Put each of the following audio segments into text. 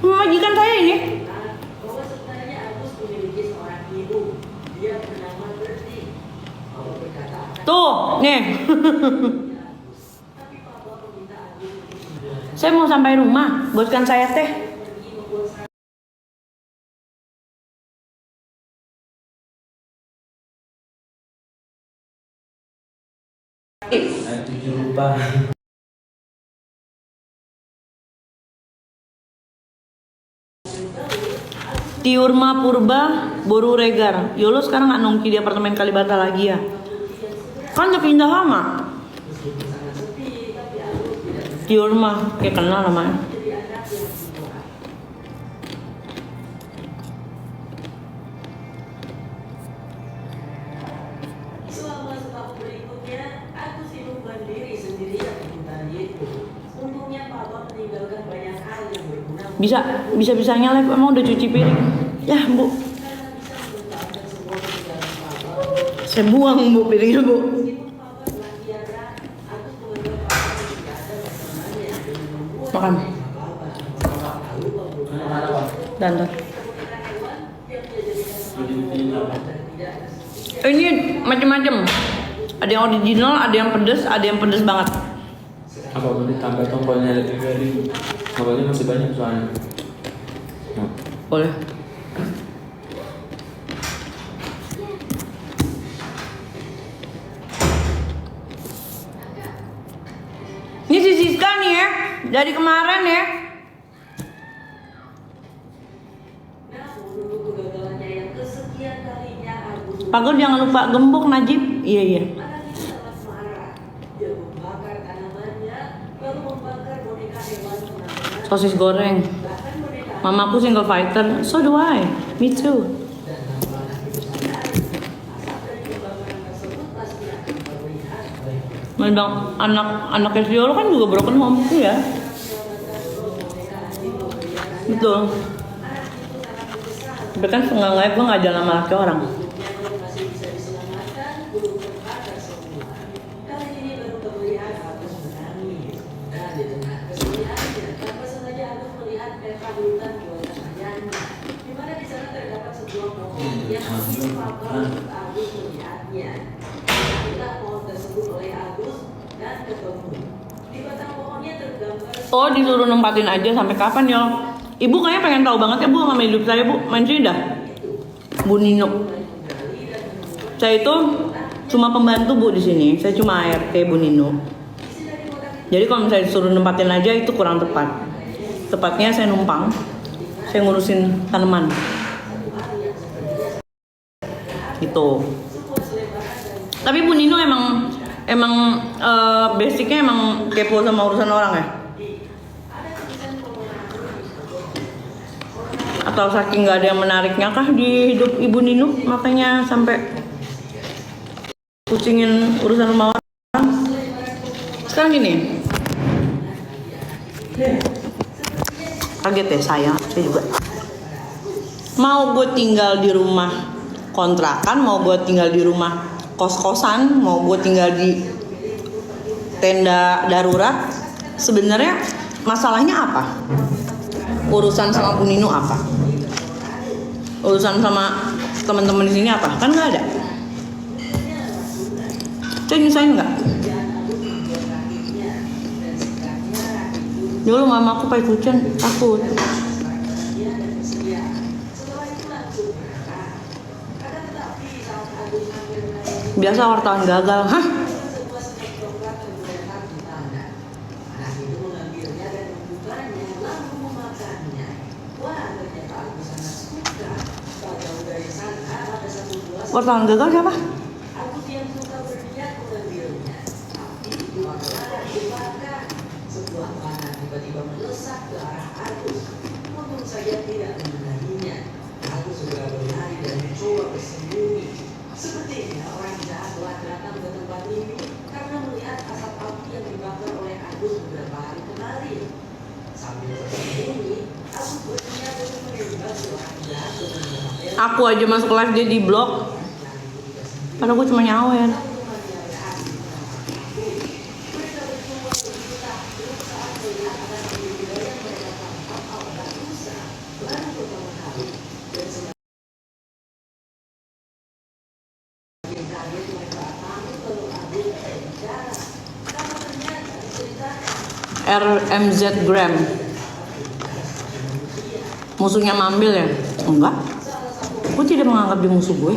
Majikan saya ini. Tuh, nih. Saya mau sampai rumah, buatkan saya teh. Lupa. Tiurma Purba Boru Regar. Yolo sekarang nggak nongki di apartemen Kalibata lagi ya? Kan udah pindah lama. Tiurma, kayak kenal namanya. Bisa-bisanya live, emang udah cuci piring. Ya, Bu. Saya buang, Bu, piringnya, Bu. Makan. Dandan. Ini macam-macam. Ada yang original, ada yang pedes banget. Apa mau ditambah tombolnya lebih dari? Tombolnya masih banyak soalnya. Boleh. Ini si Siska nih ya, dari kemarin ya. Pagar jangan lupa gembok Najib. Iya. Sosis goreng. Mamaku single fighter, so do I. Me too. Memang anak Yolo kan juga broken home tuh ya. Betul. Tapi kan setengah gue nggak jalan sama laki orang. Oh, disuruh nempatin aja sampai kapan ya? Ibu kayaknya pengen tahu banget ya Bu sama hidup saya Bu. Main sini dah. Bu Nino. Saya itu cuma pembantu Bu di sini. Saya cuma ART Bu Nino. Jadi kalau misalnya disuruh nempatin aja itu kurang tepat. Tepatnya saya numpang. Saya ngurusin tanaman. Gitu. Tapi Bu Nino emang basicnya emang kepo sama urusan orang ya? Atau saking nggak ada yang menariknya kah di hidup Ibu Nino makanya sampai pusingin urusan rumah orang? Sekarang gini, kaget ya saya juga. Mau gue tinggal di rumah kontrakan, mau gue tinggal di rumah kos-kosan, mau gue tinggal di tenda darurat, sebenarnya masalahnya apa? Urusan sama Bu Nino apa? Urusan sama teman-teman di sini apa? Kan nggak ada. Saya nyusahin nggak? Dulu mama aku pakai kucing takut. Biasa wartawan gagal, hah? Wartawan gagal siapa? Aku aja masuk live dia di blog. Padahal gue cuma nyawer. RMZ Gram. Musuhnya Mambil ya? Enggak. Gue tidak menganggap dia musuh gue.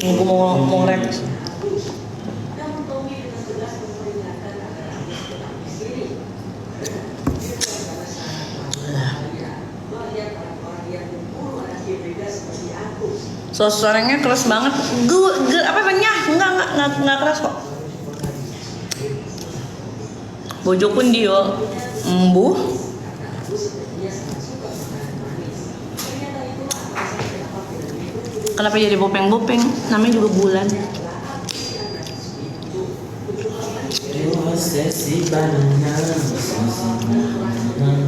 Gue mau ngerek. Sos gorengnya keras banget. Apa renyah? Enggak keras kok. Bojo pun dia embuh. Kenapa jadi bopeng-bopeng? Namanya juga bulan.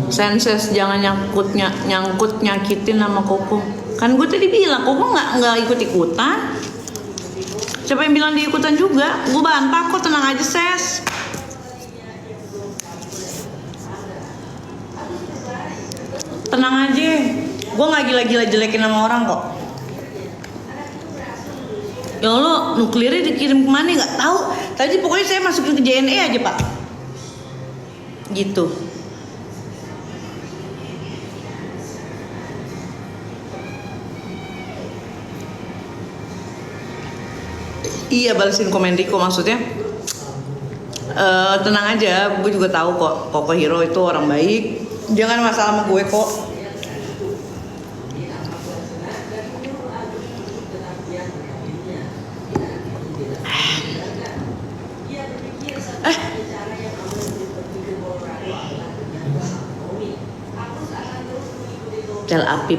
Senses jangan nyangkut nyakitin sama Koko. Kan gue tadi bilang Koko nggak ikut-ikutan. Siapa yang bilang dia ikutan juga? Gue bantah kok, tenang aja Ses. Tenang aja. Gue nggak gila-gila jelekin sama orang kok. Ya Allah, nuklirnya dikirim kemana nggak tahu. Tadi pokoknya saya masukin ke JNE aja pak. Gitu. Iya, balesin komen Riko maksudnya. Tenang aja, gue juga tahu kok Koko Hero itu orang baik. Jangan masalah sama gue kok. Tel Apip.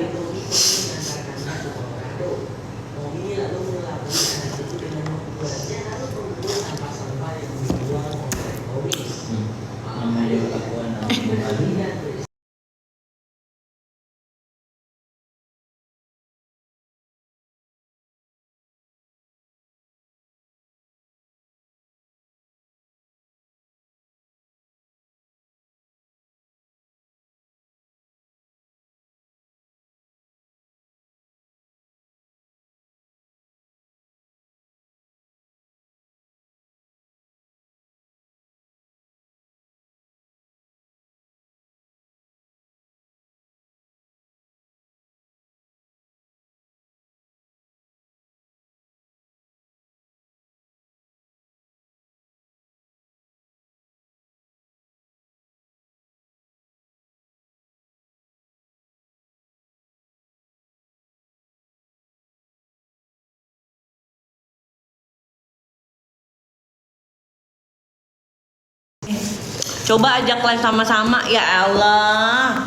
Coba ajak live sama-sama, ya Allah.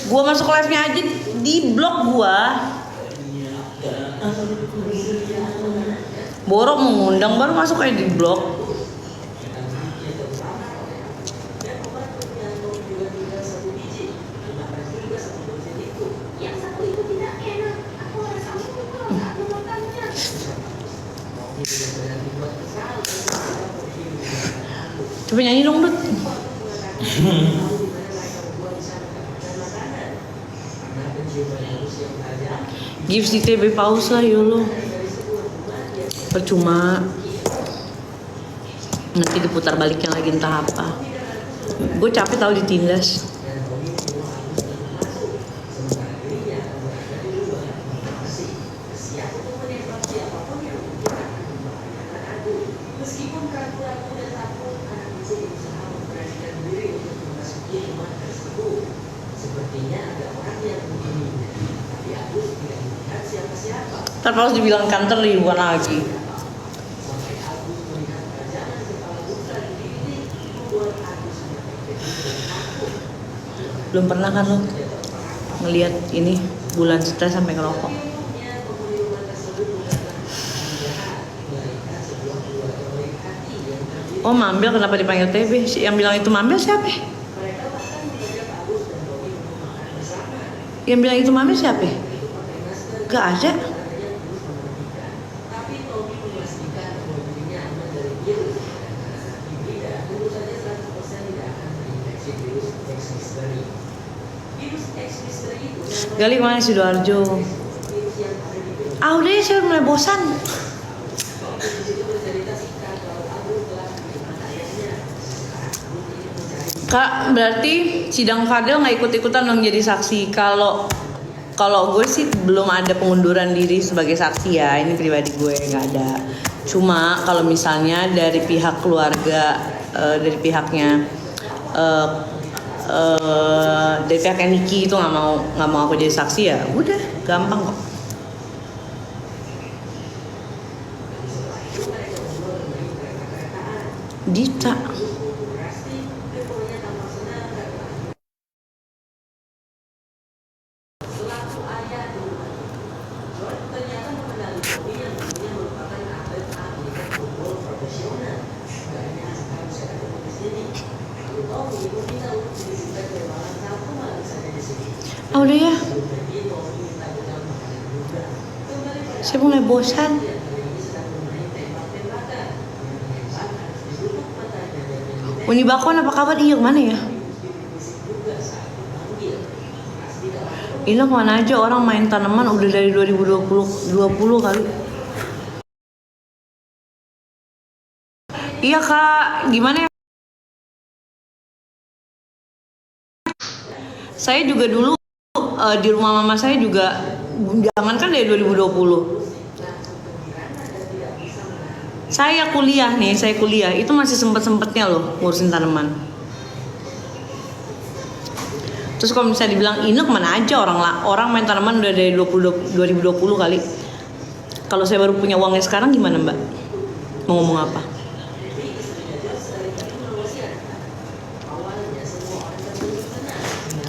Gua masuk live-nya aja di blog gua. Borok mengundang baru masuk aja di blog. Coba nyanyi dong, Dut. Gives di TB pause lah, yolo. Percuma. Nanti diputar balikin lagi entah apa. Gue capek tau ditindas. Ntar harus dibilang kantor ribuan lagi. Belum pernah kan lo ngelihat ini bulan stres sampai ngerokok? Oh, Mambil kenapa dipanggil TB? Yang bilang itu Mambil siapa? Yang bilang itu Mambil siapa? Gak ada. Gali mana Sidoarjo? Udah ya, saya mulai bosan. Kak, berarti sidang Fadel nggak ikut-ikutan dong jadi saksi. Kalau gue sih belum ada pengunduran diri sebagai saksi ya. Ini pribadi gue nggak ada. Cuma kalau misalnya dari pihak keluarga, dari pihaknya dari pihaknya Niki itu nggak mau aku jadi saksi ya, udah gampang kok. Dita. Udah ya. Saya mulai bosan. Uni Bakwan apa kabar? Iya, mana ya? Ini kemana aja orang main tanaman udah dari 2020 kali. Iya Kak, gimana ya? Saya juga dulu di rumah mama saya juga jangan kan dari 2020. Saya kuliah itu masih sempet-sempetnya loh ngurusin tanaman. Terus kalau misalnya dibilang Ine kemana aja, orang main tanaman udah dari 2020 kali. Kalau saya baru punya uangnya sekarang gimana Mbak? Mau ngomong apa?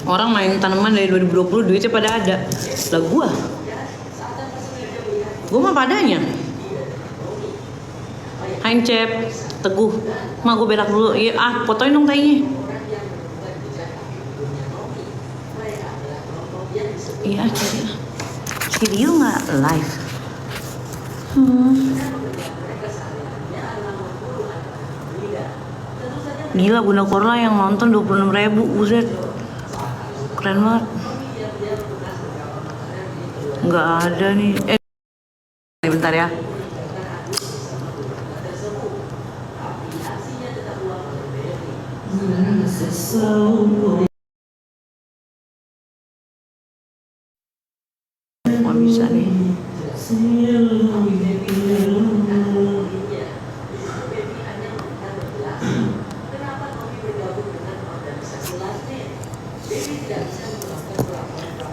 Orang main tanaman dari 2020 duitnya pada ada. Lah gua mah padanya. Hancep, Teguh. Mak gue berak dulu. Iya, fotoin dong tainya. Iya, cari. Video nggak live? Gila, Bunda Korla yang nonton 26.000, buset. Keren banget. Nggak ada nih. Bentar ya. Nggak bisa nih.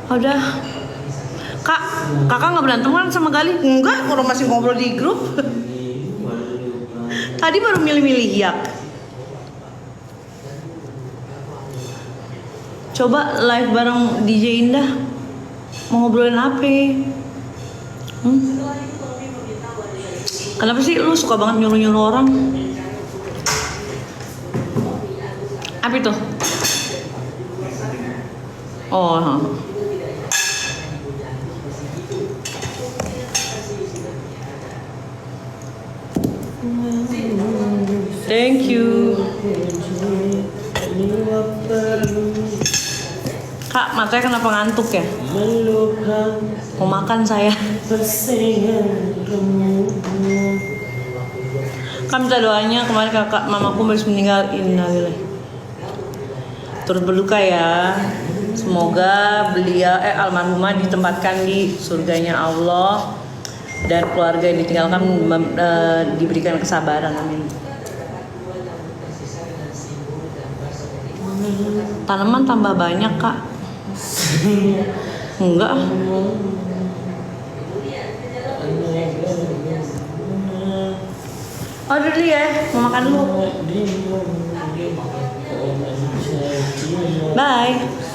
Udah. Kakak nggak berantem kan sama Gali? Enggak, kalau masih ngobrol di grup. Tadi baru milih-milih Yak. Coba live bareng DJ Indah. Mau ngobrolin apa? Kenapa sih lu suka banget nyuruh-nyuruh orang? Apa itu? Oh. Thank you. Kak, matanya kenapa ngantuk ya? Mau makan saya. Kan minta doanya kemarin kakak mamaku baru meninggal, innalillahi. Turut berduka ya. Semoga beliau almarhumah ditempatkan di surganya Allah dan keluarga yang ditinggalkan diberikan kesabaran, amin. Tanaman tambah banyak, Kak. Enggak. Oh dulu ya, mau makan dulu. Bye.